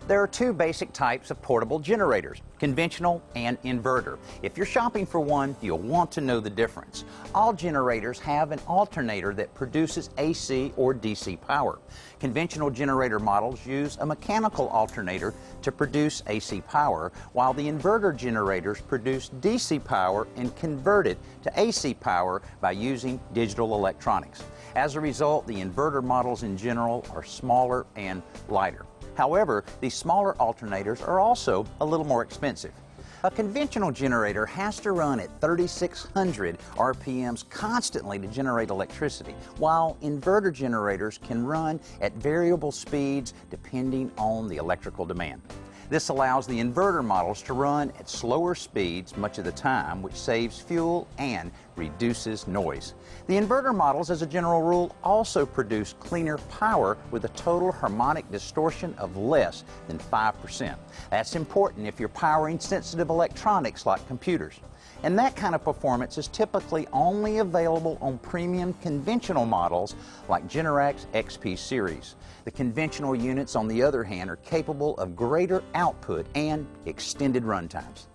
There are two basic types of portable generators, conventional and inverter. If you're shopping for one, you'll want to know the difference. All generators have an alternator that produces AC or DC power. Conventional generator models use a mechanical alternator to produce AC power, while the inverter generators produce DC power and convert it to AC power by using digital electronics. As a result, the inverter models in general are smaller and lighter. However, these smaller alternators are also a little more expensive. A conventional generator has to run at 3,600 RPMs constantly to generate electricity, while inverter generators can run at variable speeds depending on the electrical demand. This allows the inverter models to run at slower speeds much of the time, which saves fuel and reduces noise. The inverter models, as a general rule, also produce cleaner power with a total harmonic distortion of less than 5%. That's important if you're powering sensitive electronics like computers. And that kind of performance is typically only available on premium conventional models like Generac XP series. The conventional units, on the other hand, are capable of greater output and extended run times.